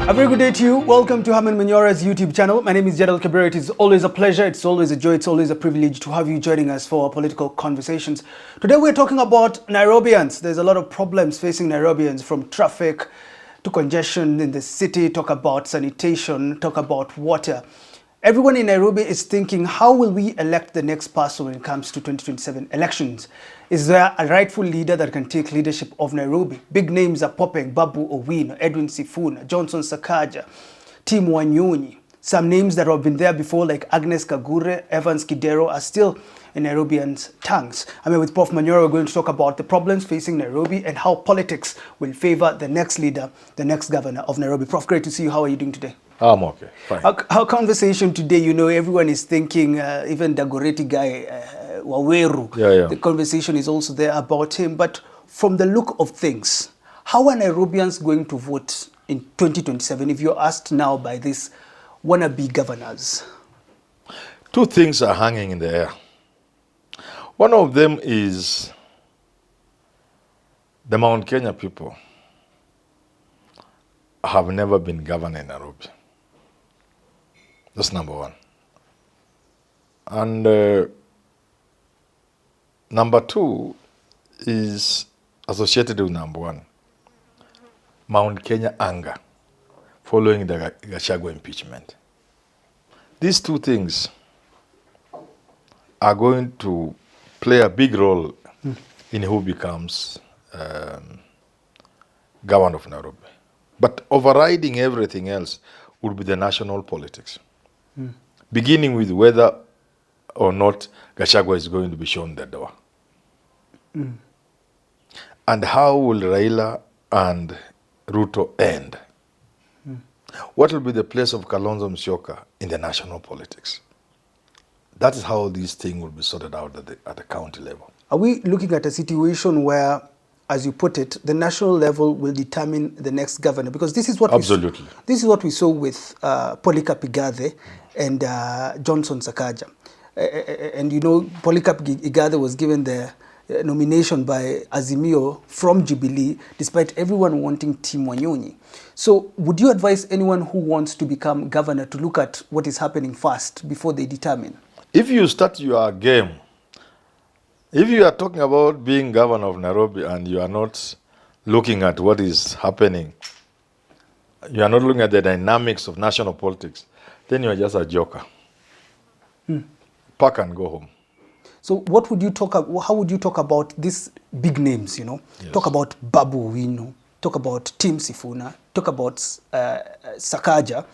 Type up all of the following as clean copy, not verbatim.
A very good day to you. Welcome to Herman Manyora's YouTube channel. My name is Jedal Kabir. It is always a pleasure, it's always a joy, it's always a privilege to have you joining us for our political conversations. Today we're talking about Nairobians. There's a lot of problems facing Nairobians, from traffic to congestion in the city, talk about sanitation, talk about water. Everyone in Nairobi is thinking, how will we elect the next person when it comes to 2027 elections? Is there a rightful leader that can take leadership of Nairobi? Big names are popping: Babu Owino, Edwin Sifuna, Johnson Sakaja, Tim Wanyonyi. Some names that have been there before, like Agnes Kagure, Evans Kidero, are still in Nairobians' tongues. I mean, with Prof. Manyora, we're going to talk about the problems facing Nairobi and how politics will favor the next leader, the next governor of Nairobi. Prof, great to see you. How are you doing today? I'm okay, fine. Our conversation today, you know, everyone is thinking, even the Goreti guy, Waweru, the conversation is also there about him. But from the look of things, how are Nairobians going to vote in 2027 if you're asked now by these wannabe governors? Two things are hanging in the air. One of them is the Mount Kenya people have never been governed in Nairobi. That's number one. And number two is associated with number one, Mount Kenya anger following the Gachagua impeachment. These two things are going to play a big role in who becomes governor of Nairobi. But overriding everything else would be the national politics. Beginning with whether or not Gachagua is going to be shown the door. And how will Raila and Ruto end? What will be the place of Kalonzo Musyoka in the national politics? That is how these things will be sorted out at the county level. Are we looking at a situation where, as you put it, the national level will determine the next governor? Because this is what absolutely. This is what we saw with Polycarp Igathe and Johnson Sakaja. And you know, Polycarp Igathe was given the nomination by Azimio from Jubilee, despite everyone wanting Tim Wanyonyi. So would you advise anyone who wants to become governor to look at what is happening first before they determine? If you start your game, if you are talking about being governor of Nairobi and you are not looking at what is happening, you are not looking at the dynamics of national politics, then you are just a joker. Pack and go home. So what would you talk about, how would you talk about these big names, you know? Yes. Talk about Babu Owino, talk about Tim Sifuna, talk about Sakaja,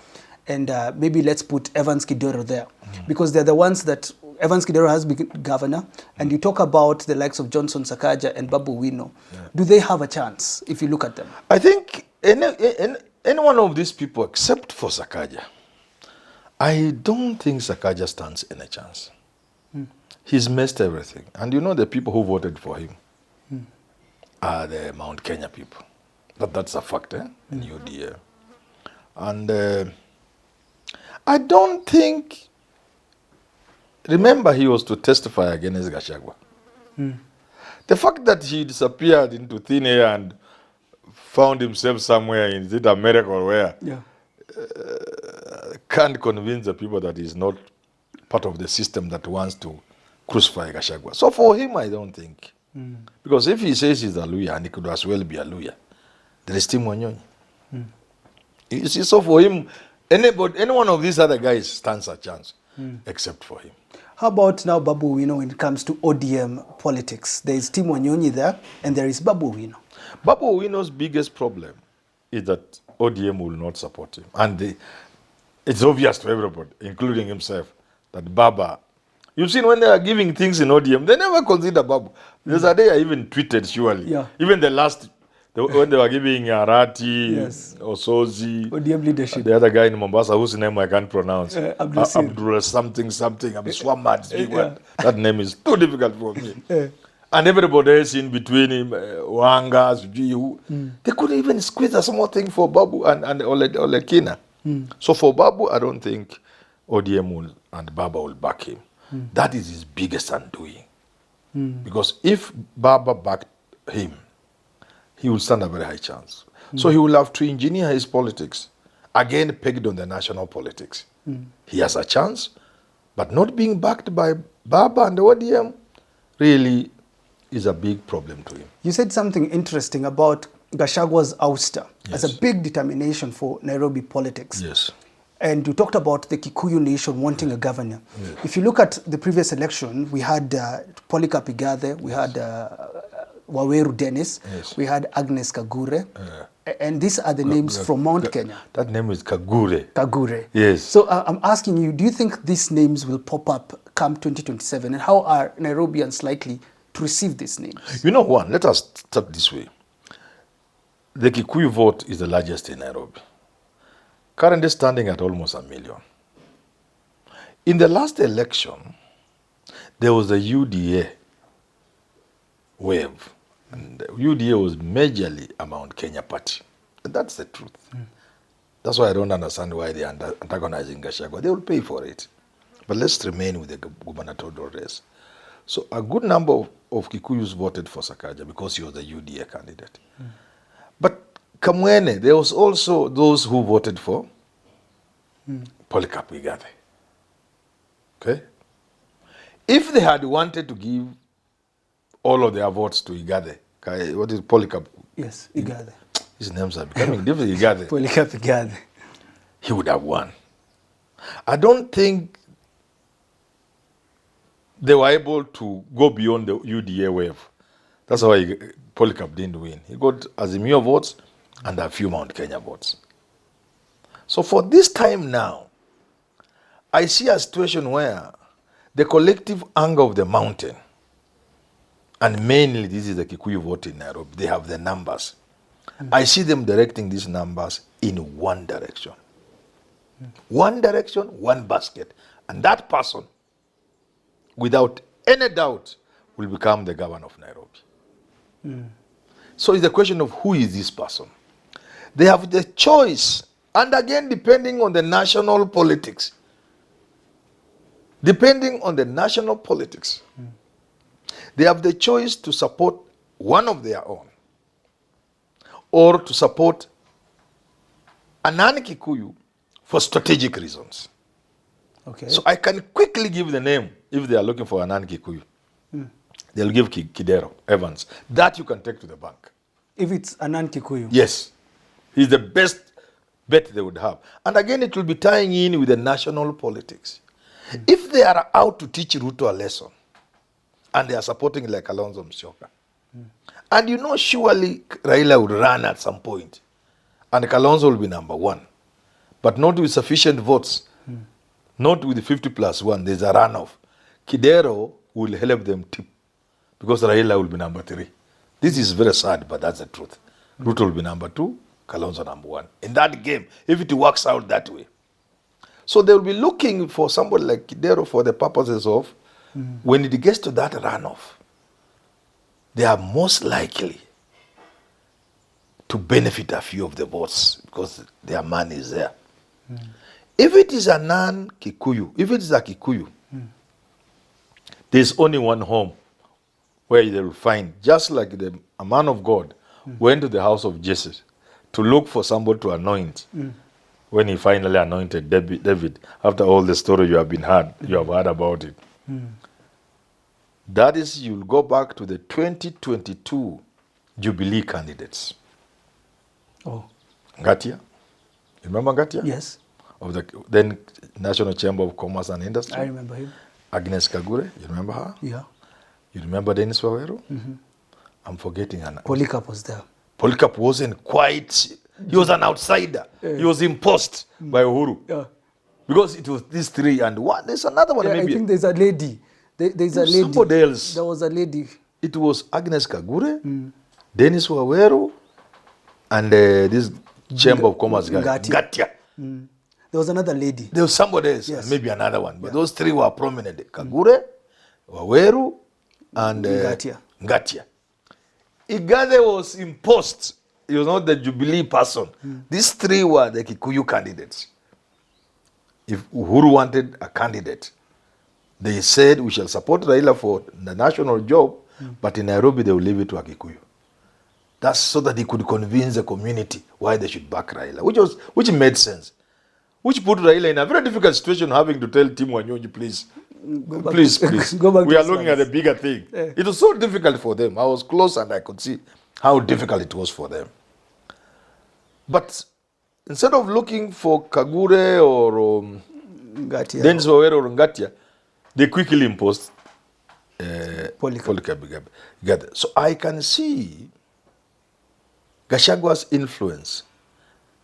and maybe let's put Evans Kidero there. Because they're the ones that Evans Kidero has been governor, and you talk about the likes of Johnson Sakaja and Babu Owino. Do they have a chance if you look at them? I think any one of these people, except for Sakaja, I don't think Sakaja stands any chance. He's messed everything. And you know the people who voted for him are the Mount Kenya people. That's a fact, in UDA. And I don't think... Remember, he was to testify against Gachagua. The fact that he disappeared into thin air and found himself somewhere in America or where, can't convince the people that he's not part of the system that wants to crucify Gachagua. So for him, I don't think. Because if he says he's a Luya, and he could as well be a Luya, there is Tim Wanyonyi. You see, so for him, any one of these other guys stands a chance, except for him. How about now Babu Owino when it comes to ODM politics? There is Tim Wanyonyi there, and there is Babu Owino. Babu Owino's biggest problem is that ODM will not support him. And it's obvious to everybody, including himself, that Baba... You've seen when they are giving things in ODM, they never consider Babu. There's a day I even tweeted, surely. Even the last... when they were giving Arati, Osozi, ODM leadership. The other guy in Mombasa, whose name I can't pronounce. Abdul something. I'm Swamad. That name is too difficult for me. And everybody else in between him, Wanga, they couldn't even squeeze a small thing for Babu and Olekina. So for Babu, I don't think ODM and Baba will back him. That is his biggest undoing. Because if Baba backed him, he will stand a very high chance. So he will have to engineer his politics again pegged on the national politics. He has a chance, but not being backed by Baba and the ODM really is a big problem to him. You said something interesting about Gachagua's ouster as a big determination for Nairobi politics. Yes. And you talked about the Kikuyu nation wanting a governor. Yes. If you look at the previous election, we had Polycarp Igathe, we had Waweru Dennis, we had Agnes Kagure, and these are the names from Mount Kenya. That name is Kagure. Kagure. Yes. So I'm asking you, do you think these names will pop up come 2027? And how are Nairobians likely to receive these names? You know, one, let us start this way. The Kikuyu vote is the largest in Nairobi, currently standing at almost 1 million. In the last election, there was a UDA wave, and the UDA was majorly a Mount Kenya party. And that's the truth. That's why I don't understand why they are antagonizing Gachagua. They will pay for it. But let's remain with the gubernatorial race. So a good number of Kikuyus voted for Sakaja because he was the UDA candidate. But Kamwene, there was also those who voted for Polycarp Igathe. Okay? If they had wanted to give all of their votes to Igathe, what is Polycarp? Yes, Igathe. His names are becoming different. Igathe. Polycarp Igathe. He would have won. I don't think they were able to go beyond the UDA wave. That's why Polycarp didn't win. He got Azimio votes and a few Mount Kenya votes. So for this time now, I see a situation where the collective anger of the mountain, and mainly this is the Kikuyu vote in Nairobi, they have the numbers. I see them directing these numbers in one direction. One direction, one basket. And that person, without any doubt, will become the governor of Nairobi. So it's the question of who is this person. They have the choice, and again, depending on the national politics. Depending on the national politics, they have the choice to support one of their own or to support a non-Kikuyu for strategic reasons. Okay. So I can quickly give the name if they are looking for a non-Kikuyu. They'll give Kidero Evans. That you can take to the bank. If it's a non-Kikuyu? Yes. He's the best bet they would have. And again, it will be tying in with the national politics. If they are out to teach Ruto a lesson, and they are supporting like Kalonzo Musyoka, and you know surely Raila would run at some point, and Kalonzo will be number one, but not with sufficient votes, not with 50+1, there's a runoff. Kidero will help them tip, because Raila will be number 3. This is very sad, but that's the truth. Ruto will be number 2, Kalonzo number 1. In that game, if it works out that way. So they will be looking for somebody like Kidero for the purposes of, when it gets to that runoff, they are most likely to benefit a few of the votes because their money is there. If it is a non-Kikuyu, if it is a Kikuyu, there's only one home where they will find, just like a man of God went to the house of Jesse to look for somebody to anoint. When he finally anointed David, after all the story you have heard about it. That is, you'll go back to the 2022 Jubilee candidates. Oh. Ngatia. You remember Ngatia? Yes. Of the then National Chamber of Commerce and Industry. I remember him. Agnes Kagure, you remember her? Yeah. You remember Dennis Waweru? I'm forgetting her name. Polycarp was there. Polycarp wasn't quite... He was an outsider. He was imposed by Uhuru. Yeah. Because it was these three and what? There's another one maybe. I think there's a lady. There's a lady. Somebody else. There was a lady. It was Agnes Kagure, Dennis Waweru, and this Chamber of Commerce guy. Gatia. There was another lady. There was somebody else, Yes. and maybe another one. But those three were prominent. Kagure, Waweru, and Ngatia. Igathe was imposed. He was not the Jubilee person. These three were the Kikuyu candidates. If Uhuru wanted a candidate, they said we shall support Raila for the national job, but in Nairobi they will leave it to a Kikuyu. That's so that he could convince the community why they should back Raila, which made sense. Which put Raila in a very difficult situation, having to tell Tim Wanyonyi, please, please, Go back we to are looking at a bigger thing. Yeah. It was so difficult for them. I was close and I could see how difficult it was for them. But instead of looking for Kagure or Dennis Wawere or Ngatia, they quickly imposed Polycarp. So I can see Gachagua's influence.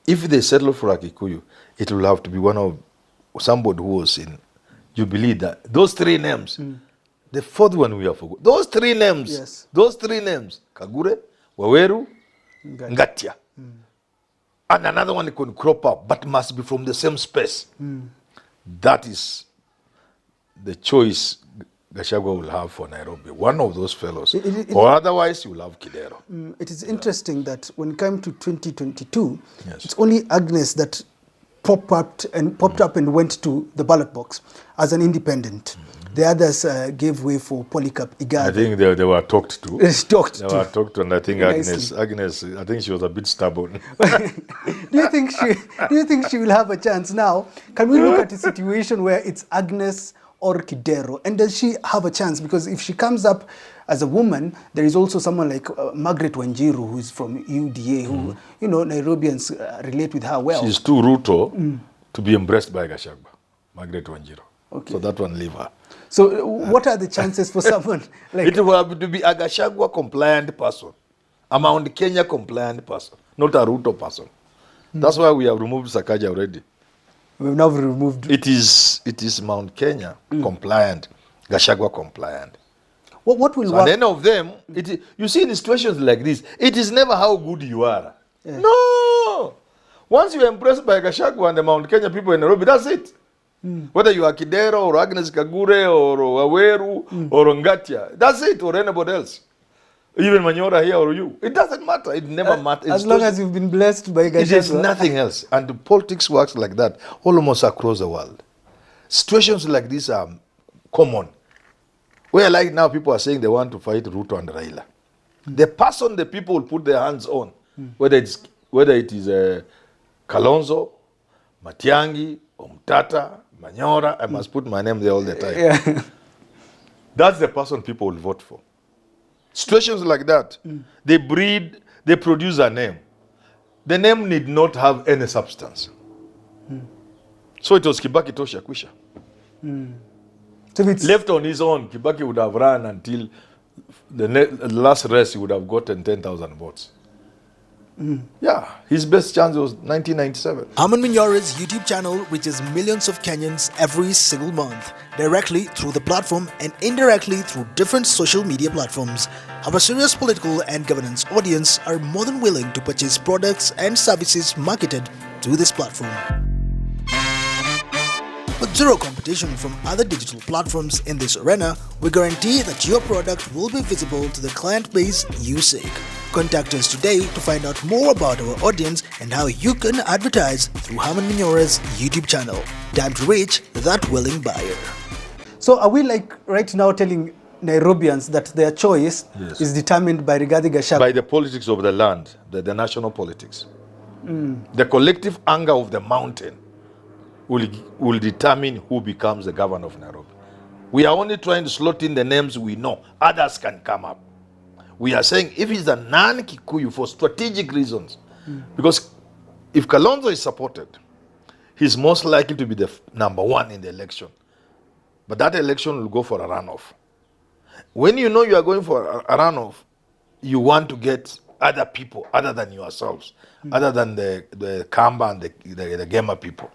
If they settle for a Kikuyu, it will have to be one of somebody who was in Jubilee. That those three names, the fourth one we have forgotten. Those three names, Kagure, Waweru, Ngatia. And another one could crop up, but must be from the same space. That is the choice Gachagua will have for Nairobi. One of those fellows. Or otherwise, you will have Kidero. It is interesting that when it came to 2022, Yes. it's only Agnes that popped up and went to the ballot box as an independent. The others gave way for Polycarp Igade. I think they were talked to. Talked They to. were talked to, and I think Nicely. Agnes, I think she was a bit stubborn. Do you think she will have a chance now? Can we look at a situation where it's Agnes or Kidero? And does she have a chance? Because if she comes up as a woman, there is also someone like Margaret Wanjiru, who is from UDA, who, Nairobians relate with her well. She's too Ruto to be embraced by Gachagua, Margaret Wanjiru. Okay. So that one, leave her. So what are the chances for someone like... It will have to be a Gachagua compliant person, a Mount Kenya compliant person, not a Ruto person. That's why we have removed Sakaja already. We've now removed... It is Mount Kenya compliant, Gachagua compliant. What will So work? at the end of them, you see in situations like this, it is never how good you are. Yeah. No! Once you are impressed by Gachagua and the Mount Kenya people in Nairobi, that's it. Whether you are Kidero or Agnes Kagure or Waweru or Ngatia, that's it, or anybody else. Even Manyora here or you. It doesn't matter. It never matters. As long as you've been blessed by Gachagua. It is nothing else. And the politics works like that almost across the world. Situations like this are common. Where like now people are saying they want to fight Ruto and Raila. The person the people will put their hands on, whether it is Kalonzo, Matiangi, Omtata, Manyora, I must put my name there all the time. Yeah. That's the person people will vote for. Situations like that, they produce a name. The name need not have any substance. So it was Kibaki Tosha Kwisha. So it's... Left on his own, Kibaki would have run until the last race, he would have gotten 10,000 votes. Yeah, his best chance was 1997. Herman Manyora's YouTube channel reaches millions of Kenyans every single month, directly through the platform and indirectly through different social media platforms. Our serious political and governance audience are more than willing to purchase products and services marketed to this platform. With zero competition from other digital platforms in this arena, we guarantee that your product will be visible to the client base you seek. Contact us today to find out more about our audience and how you can advertise through Herman Manyora's YouTube channel. Time to reach that willing buyer. So are we like right now telling Nairobians that their choice is determined by Rigathi Gachagua? By the politics of the land, the national politics. The collective anger of the mountain will determine who becomes the governor of Nairobi. We are only trying to slot in the names we know. Others can come up. We are saying if he's a non-Kikuyu for strategic reasons, because if Kalonzo is supported, he's most likely to be the number one in the election. But that election will go for a runoff. When you know you are going for a runoff, you want to get other people other than yourselves, other than the Kamba and the Gema people.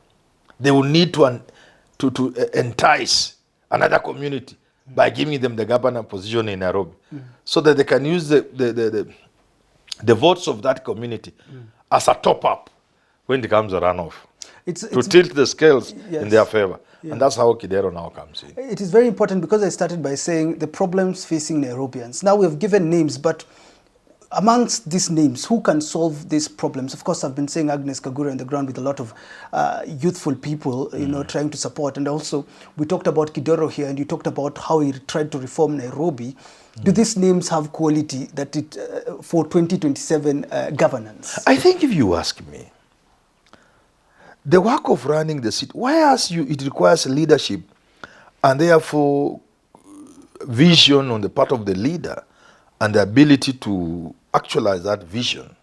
They will need to entice another community by giving them the governor position in Nairobi, so that they can use the votes of that community as a top-up when it comes a runoff, to tilt the scales in their favor. Yeah. And that's how Kidero now comes in. It is very important because I started by saying the problems facing Nairobians. Now we have given names, but amongst these names, who can solve these problems? Of course, I've been saying Agnes Kagura on the ground with a lot of youthful people, you know, trying to support. And also, we talked about Kidero here, and you talked about how he tried to reform Nairobi. Do these names have quality that it for 2027 governance? I think if you ask me, the work of running the city, it requires leadership and therefore vision on the part of the leader and the ability to actualize that vision.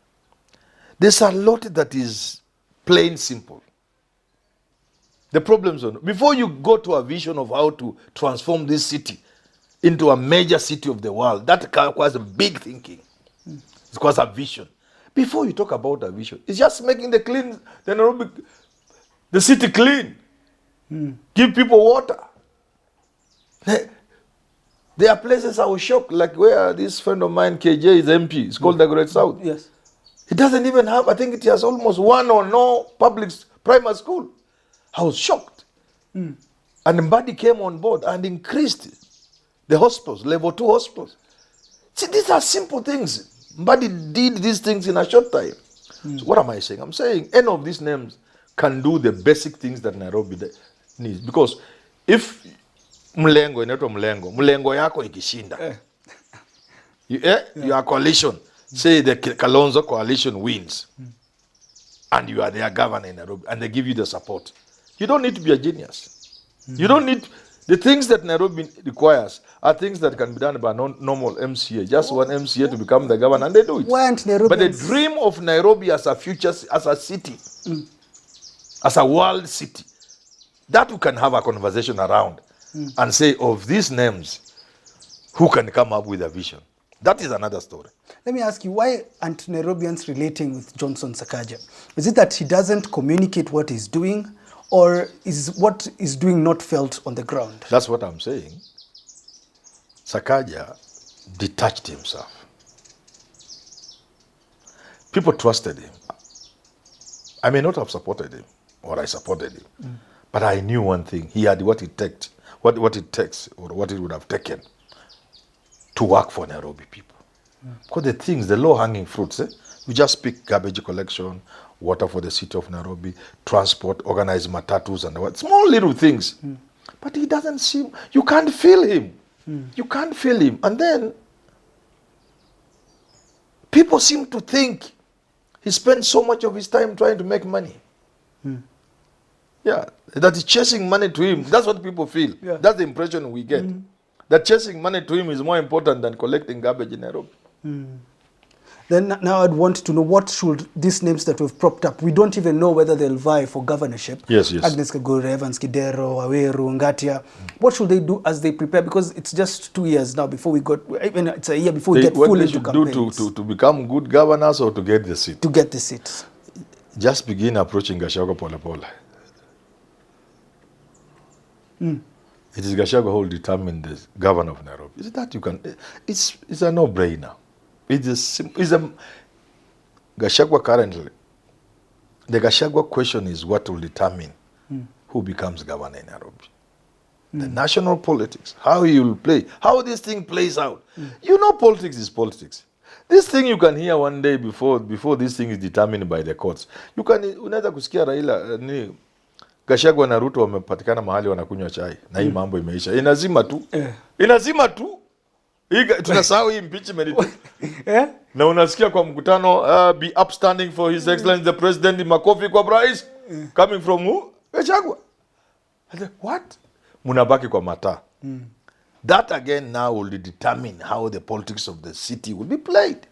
There's a lot that is plain simple. The problems are, before you go to a vision of how to transform this city into a major city of the world, that requires a big thinking. It requires a vision. Before you talk about a vision, it's just making the city clean. Give people water. There are places I was shocked, like where this friend of mine, Chege, is MP. It's called the Great South. Yes. It doesn't even have, I think it has almost one or no public primary school. I was shocked. And Mbadi came on board and increased the hospitals, level 2 hospitals. See, these are simple things. Mbadi did these things in a short time. So what am I saying? I'm saying any of these names can do the basic things that Nairobi needs. Because if mlengo yako ikishinda, your coalition, say the Kalonzo coalition wins, and you are their governor in Nairobi, and they give you the support, you don't need to be a genius. You don't need, the things that Nairobi requires are things that can be done by normal MCA. Just one MCA to become the governor, and they do it. But the dream of Nairobi as a future, as a city, as a world city, that we can have a conversation around and say, of these names, who can come up with a vision? That is another story. Let me ask you, why aren't Nairobians relating with Johnson Sakaja? Is it that he doesn't communicate what he's doing, or is what he's doing not felt on the ground? That's what I'm saying. Sakaja detached himself. People trusted him. I may not have supported him, or I supported him, but I knew one thing: he had what it takes, or what it would have taken to work for Nairobi people. Because the things, the low-hanging fruits, we just pick garbage collection, water for the city of Nairobi, transport, organize matatus, and what, small little things. But he doesn't seem, you can't feel him. You can't feel him. And then people seem to think he spends so much of his time trying to make money. Yeah, that is chasing money to him. That's what people feel. Yeah. That's the impression we get. That chasing money to him is more important than collecting garbage in Nairobi. Then now I'd want to know, what should these names that we've propped up, we don't even know whether they'll vie for governorship. Yes. Agnes Kagura, Evans Kidero, Aweru, Ngatia. What should they do as they prepare? Because it's just 2 years now before we got, even it's a year before we get full into campaigns. What they should do to become good governors or to get the seat? To get the seat. Just begin approaching Gachagua pole pole. It is Gachagua who will determine the governor of Nairobi. Is that you can? It's a no-brainer. Gachagua currently. The Gachagua question is what will determine who becomes governor in Nairobi. The national politics, how you will play, how this thing plays out. You know, politics is politics. This thing you can hear one day before this thing is determined by the courts. You can unaweza kusikia Raila ni Gachagua na Ruto wamepatikana mahali wanakunywa chai na hii mambo imeisha. Inazima tu. Inazima tu. Tunasahau hii impeachment. Na unasikia kwa mkutano be upstanding for his excellency the president, makofi kwa rais, coming from who? Gachagua. What? Munabaki kwa mata. That again now will determine how the politics of the city will be played.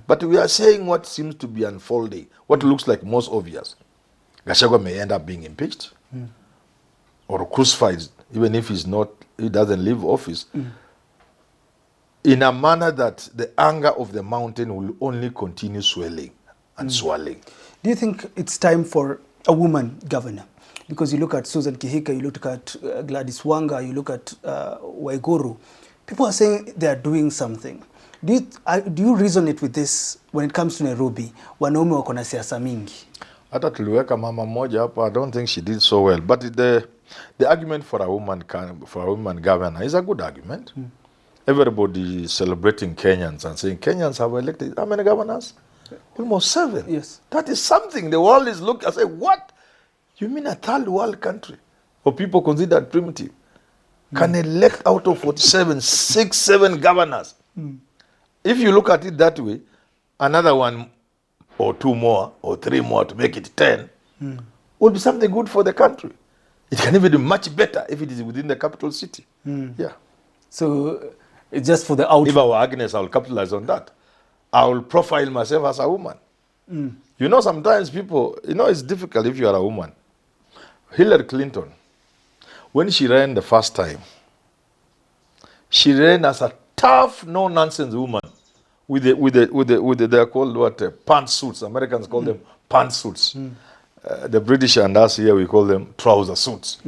But we are saying what seems to be unfolding, what looks like most obvious. Gachagua may end up being impeached or crucified, even if he doesn't leave office, in a manner that the anger of the mountain will only continue swelling and swelling. Do you think it's time for a woman governor? Because you look at Susan Kihika, you look at Gladys Wanga, you look at Waiguru. People are saying they are doing something. Do you resonate with this when it comes to Nairobi? Wanaume wako na siasa mingi. Hata tuliweka mama moja hapa, I don't think she did so well. But the argument for a woman governor is a good argument. everybody is celebrating Kenyans and saying Kenyans have elected how many governors? Almost 7. Yes. That is something. The world is looking and say, what? You mean a third world country or people considered primitive can elect out of 47, 6, 7 governors? If you look at it that way, another 1 or 2 more or 3 more to make it 10 would be something good for the country. It can even be much better if it is within the capital city. Yeah. So it's just for the out. If I were Agnes, I will capitalize on that. I will profile myself as a woman. You know, sometimes people, you know, it's difficult if you are a woman. Hillary Clinton, when she ran the first time, she ran as a tough, no-nonsense woman with the they're called what, pantsuits. Americans call them pantsuits. The British and us here, we call them trouser suits.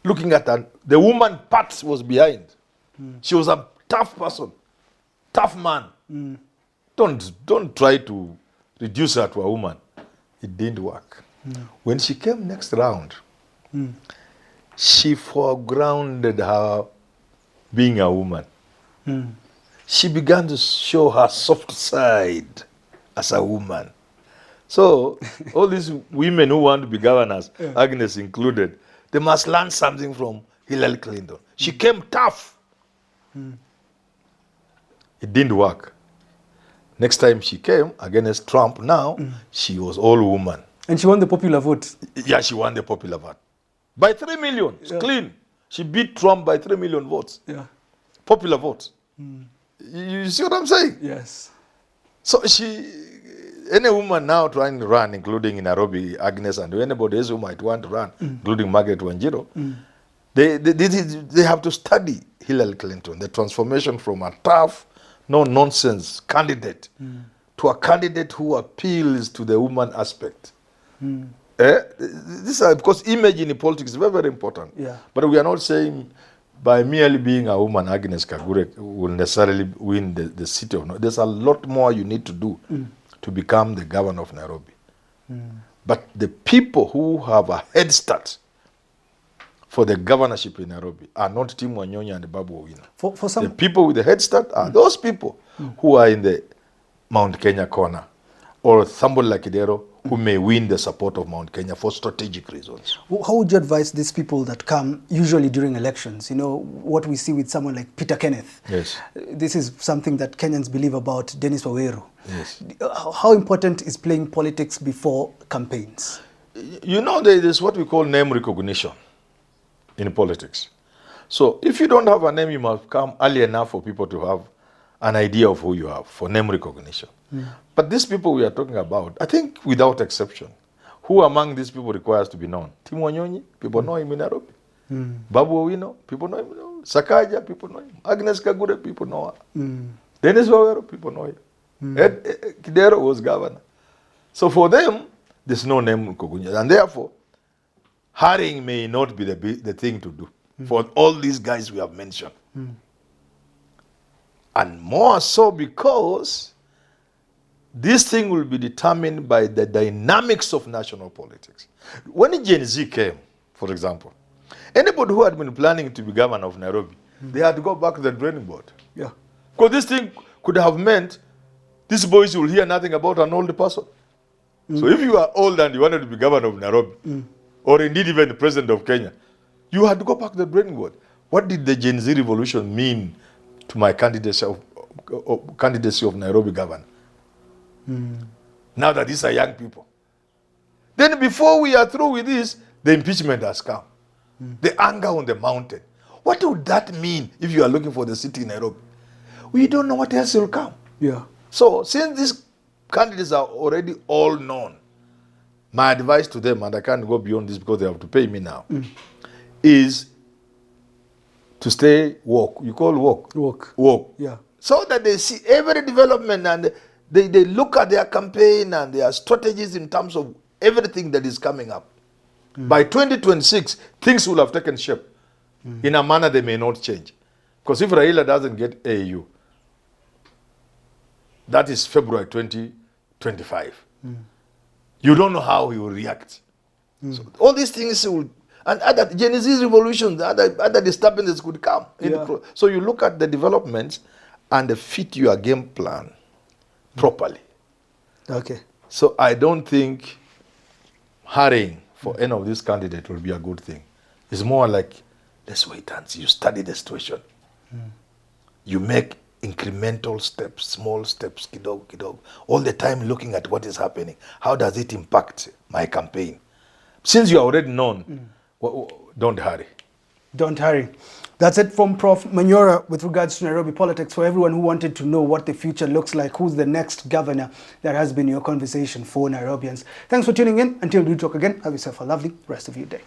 Looking at her, the woman part was behind. She was a tough person, tough man. Don't try to reduce her to a woman. It didn't work. When she came next round, she foregrounded her being a woman. She began to show her soft side as a woman. So all these women who want to be governors, Agnes included, they must learn something from Hillary Clinton. She came tough. It didn't work. Next time she came against Trump now, she was all woman. And she won the popular vote. Yeah, she won the popular vote. By 3 million, it's clean. She beat Trump by 3 million votes. Yeah. Popular votes. You see what I'm saying? Yes. So any woman now trying to run, including in Nairobi, Agnes, and anybody else who might want to run, including Margaret Wanjiru, they have to study Hillary Clinton, the transformation from a tough, no-nonsense candidate to a candidate who appeals to the woman aspect. This is because image in politics is very, very important. Yeah. But we are not saying by merely being a woman, Agnes Kagure will necessarily win the city of Nairobi. There's a lot more you need to do to become the governor of Nairobi. But the people who have a head start for the governorship in Nairobi are not Tim Wanyonyi and Babu Owino. For some, the people with the head start are those people who are in the Mount Kenya corner, or somebody like Idero who may win the support of Mount Kenya for strategic reasons. how would you advise these people that come usually during elections? You know, what we see with someone like Peter Kenneth. Yes. This is something that Kenyans believe about Dennis Waweru. Yes. How important is playing politics before campaigns? You know, there is what we call name recognition in politics. So if you don't have a name, you must come early enough for people to have an idea of who you are, for name recognition. But these people we are talking about, I think without exception, who among these people requires to be known? Tim Wanyonyi, people know him in Nairobi. Babu Owino, people know him. Sakaja, people know him. Agnes Kagure, people know her. Dennis Waweru, people know him. Kidero was governor. So for them, there's no name recognition. And therefore, hurrying may not be the thing to do for all these guys we have mentioned. And more so because this thing will be determined by the dynamics of national politics. When Gen Z came, for example, anybody who had been planning to be governor of Nairobi, they had to go back to the drawing board. Yeah. Because this thing could have meant these boys will hear nothing about an old person. So if you are old and you wanted to be governor of Nairobi, or indeed even the president of Kenya, you had to go back to the drawing board. What did the Gen Z revolution mean to my candidacy of Nairobi governor? Now that these are young people. Then before we are through with this, the impeachment has come. The anger on the mountain. What would that mean if you are looking for the city in Nairobi? We don't know what else will come. Yeah. So since these candidates are already all known, my advice to them, and I can't go beyond this because they have to pay me now, is to stay woke. You call woke? Woke. Yeah. So that they see every development and they look at their campaign and their strategies in terms of everything that is coming up. By 2026, things will have taken shape in a manner they may not change. Because if Raila doesn't get AU, that is February 2025. You don't know how he will react. So all these things will, And other Genesis revolutions, other disturbances could come. Yeah. So you look at the developments and fit your game plan properly. Okay. So I don't think hurrying for any of these candidates will be a good thing. It's more like, let's wait and see. You study the situation. You make incremental steps, small steps, kidogo, all the time looking at what is happening. How does it impact my campaign? Since you are already known, don't hurry. Don't hurry. That's it from Prof. Manyora with regards to Nairobi politics. For everyone who wanted to know what the future looks like, who's the next governor, that has been your conversation for Nairobians. Thanks for tuning in. Until we talk again, have yourself a lovely rest of your day.